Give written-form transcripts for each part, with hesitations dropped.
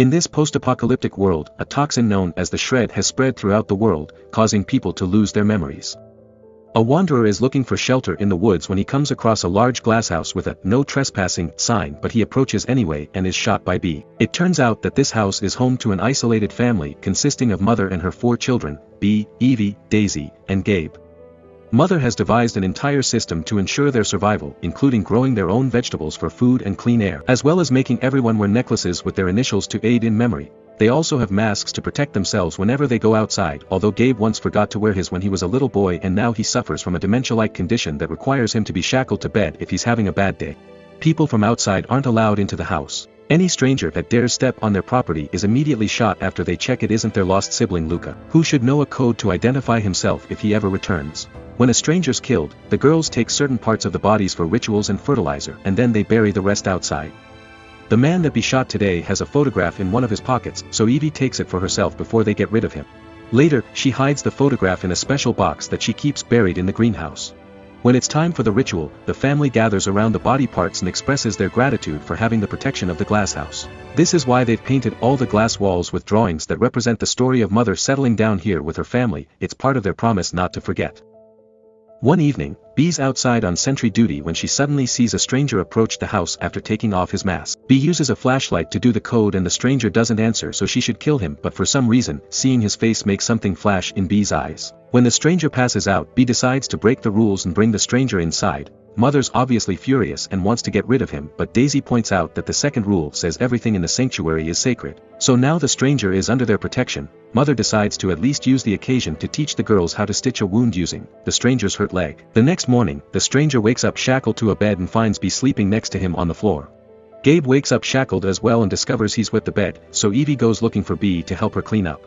In this post-apocalyptic world, a toxin known as the shred has spread throughout the world, causing people to lose their memories. A wanderer is looking for shelter in the woods when he comes across a large glasshouse with a "no trespassing" sign, but he approaches anyway and is shot by B. It turns out that this house is home to an isolated family consisting of Mother and her 4 children, B, Evie, Daisy, and Gabe. Mother has devised an entire system to ensure their survival, including growing their own vegetables for food and clean air, as well as making everyone wear necklaces with their initials to aid in memory. They also have masks to protect themselves whenever they go outside, although Gabe once forgot to wear his when he was a little boy, and now he suffers from a dementia-like condition that requires him to be shackled to bed if he's having a bad day. People from outside aren't allowed into the house. Any stranger that dares step on their property is immediately shot after they check it isn't their lost sibling Luca, who should know a code to identify himself if he ever returns. When a stranger's killed, the girls take certain parts of the bodies for rituals and fertilizer, and then they bury the rest outside. The man that be shot today has a photograph in one of his pockets, so Evie takes it for herself before they get rid of him. Later, she hides the photograph in a special box that she keeps buried in the greenhouse. When it's time for the ritual, the family gathers around the body parts and expresses their gratitude for having the protection of the glasshouse. This is why they've painted all the glass walls with drawings that represent the story of Mother settling down here with her family. It's part of their promise not to forget. One evening, B's outside on sentry duty when she suddenly sees a stranger approach the house after taking off his mask. B uses a flashlight to do the code and the stranger doesn't answer, so she should kill him, but for some reason, seeing his face makes something flash in B's eyes. When the stranger passes out, B decides to break the rules and bring the stranger inside. Mother's obviously furious and wants to get rid of him, but Daisy points out that the second rule says everything in the sanctuary is sacred. So now the stranger is under their protection. Mother decides to at least use the occasion to teach the girls how to stitch a wound using the stranger's hurt leg. The next morning, the stranger wakes up shackled to a bed and finds B sleeping next to him on the floor. Gabe wakes up shackled as well and discovers he's wet the bed, so Evie goes looking for B to help her clean up.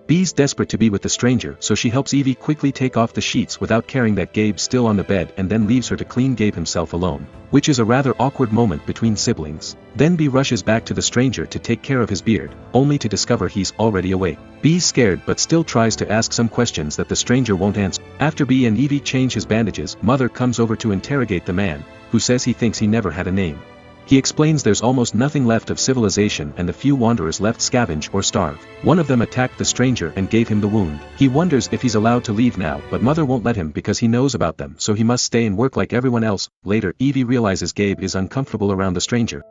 B's desperate to be with the stranger, so she helps Evie quickly take off the sheets without caring that Gabe's still on the bed, and then leaves her to clean Gabe himself alone, which is a rather awkward moment between siblings. Then B rushes back to the stranger to take care of his beard, only to discover he's already awake. B's scared but still tries to ask some questions that the stranger won't answer. After B and Evie change his bandages, Mother comes over to interrogate the man, who says he thinks he never had a name. He explains there's almost nothing left of civilization and the few wanderers left scavenge or starve. One of them attacked the stranger and gave him the wound. He wonders if he's allowed to leave now, but Mother won't let him because he knows about them, so he must stay and work like everyone else. Later, Evie realizes Gabe is uncomfortable around the stranger,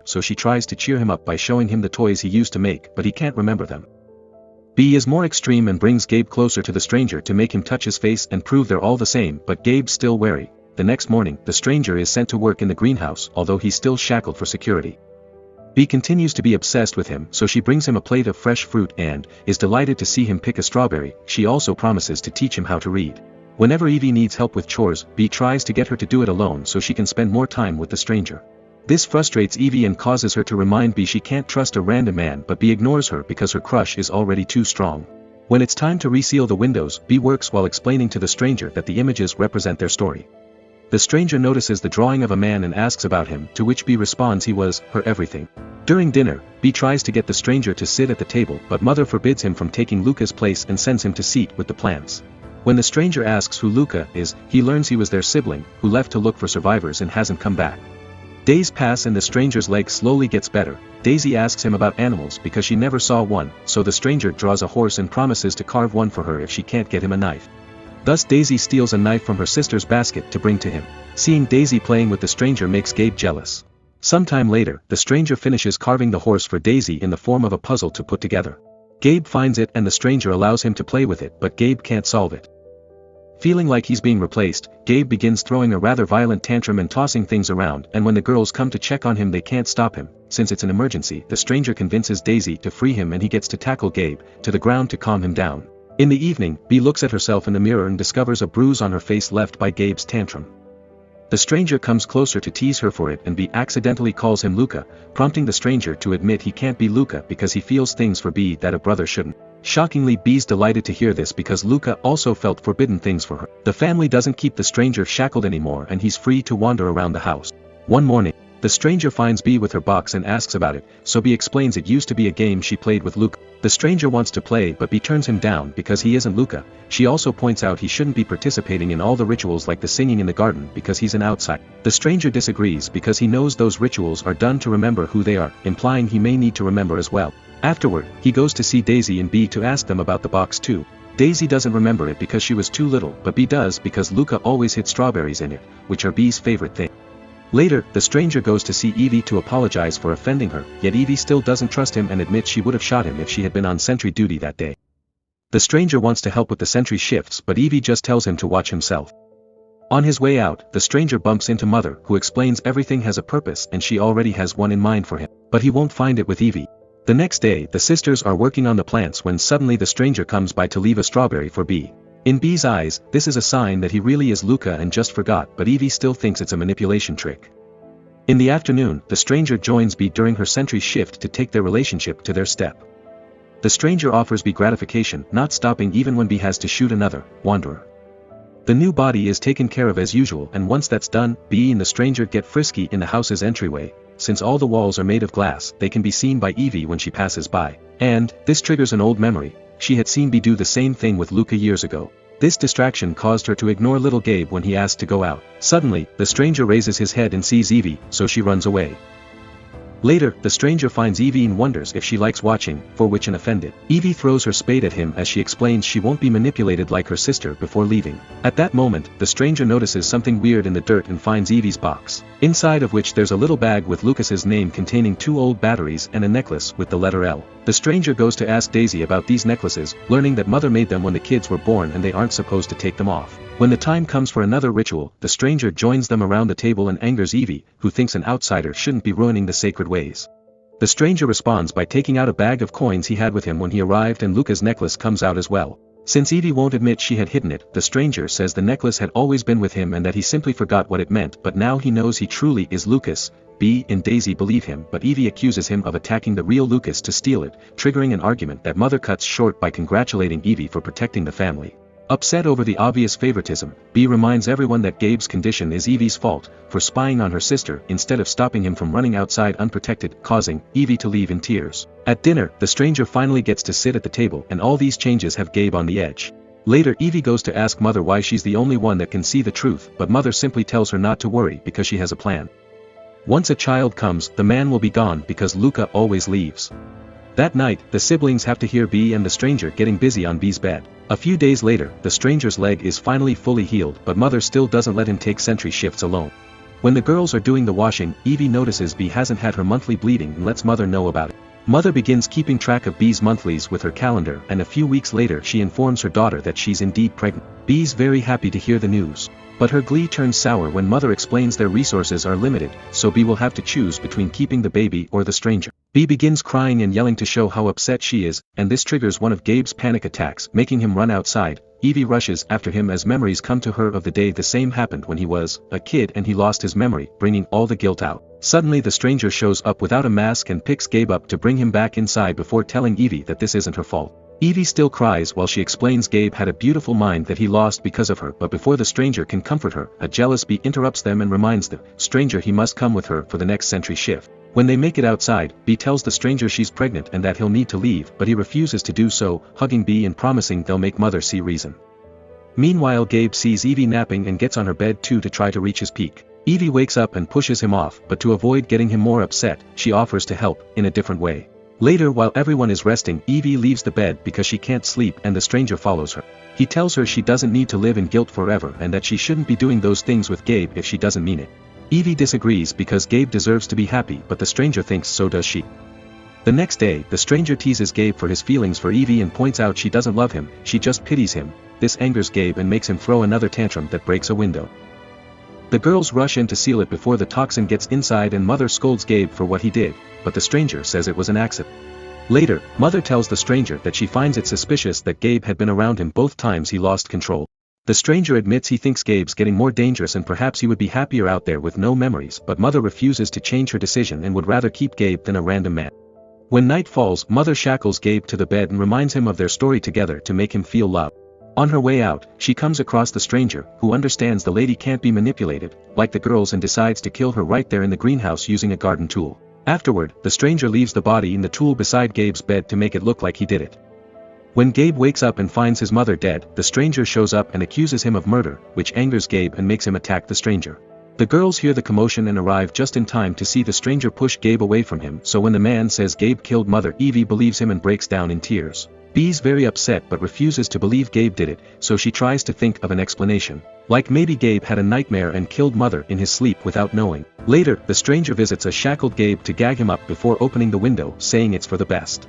so she tries to cheer him up by showing him the toys he used to make, but he can't remember them. B is more extreme and brings Gabe closer to the stranger to make him touch his face and prove they're all the same, but Gabe's still wary. The next morning, the stranger is sent to work in the greenhouse, although he's still shackled for security. B continues to be obsessed with him, so she brings him a plate of fresh fruit and is delighted to see him pick a strawberry. She also promises to teach him how to read. Whenever Evie needs help with chores, B tries to get her to do it alone so she can spend more time with the stranger. This frustrates Evie and causes her to remind B she can't trust a random man, but B ignores her because her crush is already too strong. When it's time to reseal the windows, B works while explaining to the stranger that the images represent their story. The stranger notices the drawing of a man and asks about him, to which B responds he was her everything. During dinner, B tries to get the stranger to sit at the table, but Mother forbids him from taking Luca's place and sends him to seat with the plants. When the stranger asks who Luca is, he learns he was their sibling, who left to look for survivors and hasn't come back. Days pass and the stranger's leg slowly gets better. Daisy asks him about animals because she never saw one, so the stranger draws a horse and promises to carve one for her if she can't get him a knife. Thus Daisy steals a knife from her sister's basket to bring to him. Seeing Daisy playing with the stranger makes Gabe jealous. Sometime later, the stranger finishes carving the horse for Daisy in the form of a puzzle to put together. Gabe finds it and the stranger allows him to play with it, but Gabe can't solve it. Feeling like he's being replaced, Gabe begins throwing a rather violent tantrum and tossing things around, and when the girls come to check on him they can't stop him. Since it's an emergency, the stranger convinces Daisy to free him and he gets to tackle Gabe to the ground to calm him down. In the evening, B looks at herself in the mirror and discovers a bruise on her face left by Gabe's tantrum. The stranger comes closer to tease her for it and B accidentally calls him Luca, prompting the stranger to admit he can't be Luca because he feels things for B that a brother shouldn't. Shockingly, B's delighted to hear this because Luca also felt forbidden things for her. The family doesn't keep the stranger shackled anymore and he's free to wander around the house. One morning, The stranger finds B with her box and asks about it, so B explains it used to be a game she played with Luca. The stranger wants to play but B turns him down because he isn't Luca. She also points out he shouldn't be participating in all the rituals like the singing in the garden because he's an outsider. The stranger disagrees because he knows those rituals are done to remember who they are, implying he may need to remember as well. Afterward, he goes to see Daisy and B to ask them about the box too. Daisy doesn't remember it because she was too little, but B does because Luca always hid strawberries in it, which are B's favorite thing. Later, the stranger goes to see Evie to apologize for offending her, yet Evie still doesn't trust him and admits she would have shot him if she had been on sentry duty that day. The stranger wants to help with the sentry shifts but Evie just tells him to watch himself. On his way out, the stranger bumps into Mother, who explains everything has a purpose and she already has one in mind for him, but he won't find it with Evie. The next day, the sisters are working on the plants when suddenly the stranger comes by to leave a strawberry for B. In B's eyes, this is a sign that he really is Luca and just forgot, but Evie still thinks it's a manipulation trick. In the afternoon, the stranger joins B during her sentry shift to take their relationship to their step. The stranger offers B gratification, not stopping even when B has to shoot another wanderer. The new body is taken care of as usual, and once that's done, B and the stranger get frisky in the house's entryway. Since all the walls are made of glass, they can be seen by Evie when she passes by. And, this triggers an old memory. She had seen B do the same thing with Luca years ago. This distraction caused her to ignore little Gabe when he asked to go out. Suddenly, the stranger raises his head and sees Evie, so she runs away. Later, the stranger finds Evie and wonders if she likes watching, for which an offended. Evie throws her spade at him as she explains she won't be manipulated like her sister before leaving. At that moment, the stranger notices something weird in the dirt and finds Evie's box, inside of which there's a little bag with Lucas's name containing 2 old batteries and a necklace with the letter L. The stranger goes to ask Daisy about these necklaces, learning that Mother made them when the kids were born and they aren't supposed to take them off. When the time comes for another ritual, the stranger joins them around the table and angers Evie, who thinks an outsider shouldn't be ruining the sacred ways. The stranger responds by taking out a bag of coins he had with him when he arrived, and Luca's necklace comes out as well. Since Evie won't admit she had hidden it, the stranger says the necklace had always been with him and that he simply forgot what it meant, but now he knows he truly is Lucas. B and Daisy believe him, but Evie accuses him of attacking the real Lucas to steal it, triggering an argument that Mother cuts short by congratulating Evie for protecting the family. Upset over the obvious favoritism, B reminds everyone that Gabe's condition is Evie's fault, for spying on her sister instead of stopping him from running outside unprotected, causing Evie to leave in tears. At dinner, the stranger finally gets to sit at the table, and all these changes have Gabe on the edge. Later, Evie goes to ask Mother why she's the only one that can see the truth, but Mother simply tells her not to worry because she has a plan. Once a child comes, the man will be gone because Luca always leaves. That night, the siblings have to hear B and the stranger getting busy on B's bed. A few days later, the stranger's leg is finally fully healed, but Mother still doesn't let him take sentry shifts alone. When the girls are doing the washing, Evie notices B hasn't had her monthly bleeding and lets Mother know about it. Mother begins keeping track of B's monthlies with her calendar, and a few weeks later she informs her daughter that she's indeed pregnant. B's very happy to hear the news. But her glee turns sour when Mother explains their resources are limited, so B will have to choose between keeping the baby or the stranger. B begins crying and yelling to show how upset she is, and this triggers one of Gabe's panic attacks, making him run outside. Evie rushes after him as memories come to her of the day the same happened when he was a kid and he lost his memory, bringing all the guilt out. Suddenly the stranger shows up without a mask and picks Gabe up to bring him back inside before telling Evie that this isn't her fault. Evie still cries while she explains Gabe had a beautiful mind that he lost because of her, but before the stranger can comfort her, a jealous B interrupts them and reminds the stranger he must come with her for the next sentry shift. When they make it outside, B tells the stranger she's pregnant and that he'll need to leave, but he refuses to do so, hugging B and promising they'll make Mother see reason. Meanwhile, Gabe sees Evie napping and gets on her bed too to try to reach his peak. Evie wakes up and pushes him off, but to avoid getting him more upset, she offers to help, in a different way. Later, while everyone is resting, Evie leaves the bed because she can't sleep and the stranger follows her. He tells her she doesn't need to live in guilt forever and that she shouldn't be doing those things with Gabe if she doesn't mean it. Evie disagrees because Gabe deserves to be happy, but the stranger thinks so does she. The next day, the stranger teases Gabe for his feelings for Evie and points out she doesn't love him, she just pities him. This angers Gabe and makes him throw another tantrum that breaks a window. The girls rush in to seal it before the toxin gets inside and Mother scolds Gabe for what he did, but the stranger says it was an accident. Later, Mother tells the stranger that she finds it suspicious that Gabe had been around him both times he lost control. The stranger admits he thinks Gabe's getting more dangerous and perhaps he would be happier out there with no memories, but Mother refuses to change her decision and would rather keep Gabe than a random man. When night falls, Mother shackles Gabe to the bed and reminds him of their story together to make him feel loved. On her way out, she comes across the stranger, who understands the lady can't be manipulated, like the girls, and decides to kill her right there in the greenhouse using a garden tool. Afterward, the stranger leaves the body in the tool beside Gabe's bed to make it look like he did it. When Gabe wakes up and finds his mother dead, the stranger shows up and accuses him of murder, which angers Gabe and makes him attack the stranger. The girls hear the commotion and arrive just in time to see the stranger push Gabe away from him, so when the man says Gabe killed Mother, Evie believes him and breaks down in tears. Bee's very upset but refuses to believe Gabe did it, so she tries to think of an explanation. Like maybe Gabe had a nightmare and killed Mother in his sleep without knowing. Later, the stranger visits a shackled Gabe to gag him up before opening the window, saying it's for the best.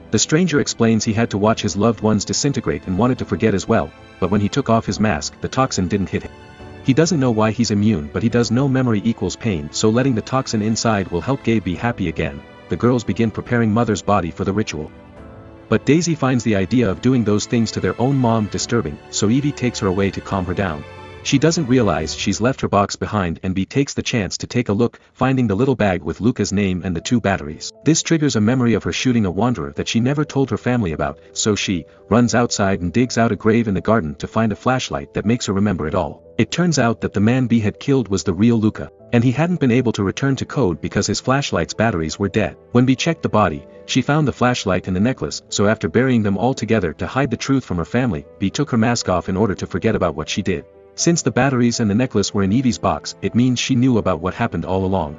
The stranger explains he had to watch his loved ones disintegrate and wanted to forget as well, but when he took off his mask, the toxin didn't hit him. He doesn't know why he's immune, but he does know memory equals pain, so letting the toxin inside will help Gabe be happy again. The girls begin preparing Mother's body for the ritual. But Daisy finds the idea of doing those things to their own mom disturbing, so Evie takes her away to calm her down. She doesn't realize she's left her box behind, and Bee takes the chance to take a look, finding the little bag with Luca's name and the 2 batteries. This triggers a memory of her shooting a wanderer that she never told her family about, so she runs outside and digs out a grave in the garden to find a flashlight that makes her remember it all. It turns out that the man Bee had killed was the real Luca, and he hadn't been able to return to code because his flashlight's batteries were dead. When Bee checked the body, she found the flashlight and the necklace, so after burying them all together to hide the truth from her family, Bee took her mask off in order to forget about what she did. Since the batteries and the necklace were in Evie's box, it means she knew about what happened all along.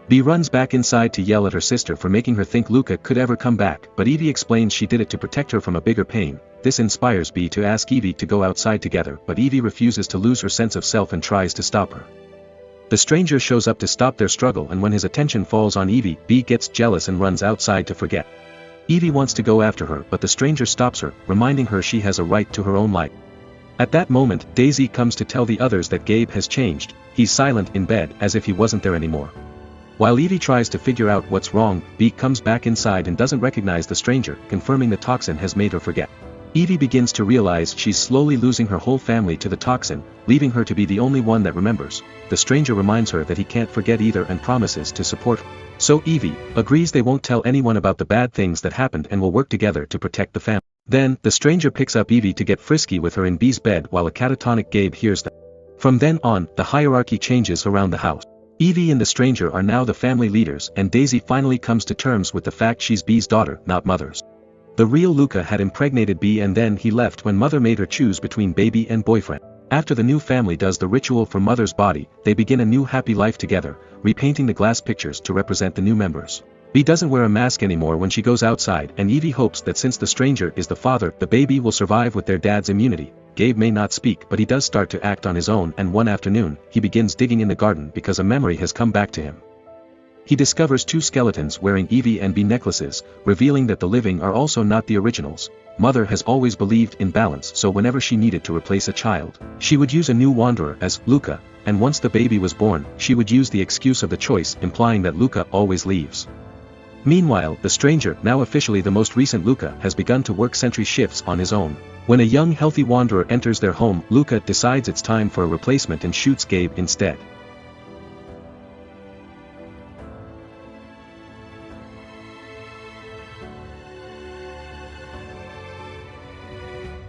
Bee runs back inside to yell at her sister for making her think Luca could ever come back, but Evie explains she did it to protect her from a bigger pain. This inspires Bee to ask Evie to go outside together, but Evie refuses to lose her sense of self and tries to stop her. The stranger shows up to stop their struggle, and when his attention falls on Evie, Bee gets jealous and runs outside to forget. Evie wants to go after her, but the stranger stops her, reminding her she has a right to her own life. At that moment, Daisy comes to tell the others that Gabe has changed. He's silent in bed, as if he wasn't there anymore. While Evie tries to figure out what's wrong, Bee comes back inside and doesn't recognize the stranger, confirming the toxin has made her forget. Evie begins to realize she's slowly losing her whole family to the toxin, leaving her to be the only one that remembers. The stranger reminds her that he can't forget either and promises to support her. So Evie agrees they won't tell anyone about the bad things that happened and will work together to protect the family. Then, the stranger picks up Evie to get frisky with her in Bee's bed while a catatonic Gabe hears them. From then on, the hierarchy changes around the house. Evie and the stranger are now the family leaders, and Daisy finally comes to terms with the fact she's Bee's daughter, not Mother's. The real Luca had impregnated Bee, and then he left when Mother made her choose between baby and boyfriend. After the new family does the ritual for Mother's body, they begin a new happy life together, repainting the glass pictures to represent the new members. Bee doesn't wear a mask anymore when she goes outside, and Evie hopes that since the stranger is the father, the baby will survive with their dad's immunity. Gabe may not speak, but he does start to act on his own, and one afternoon, he begins digging in the garden because a memory has come back to him. He discovers 2 skeletons wearing Evie and Bee necklaces, revealing that the living are also not the originals. Mother has always believed in balance, so whenever she needed to replace a child, she would use a new wanderer as Luca, and once the baby was born, she would use the excuse of the choice, implying that Luca always leaves. Meanwhile, the stranger, now officially the most recent Luca, has begun to work sentry shifts on his own. When a young healthy wanderer enters their home, Luca decides it's time for a replacement and shoots Gabe instead.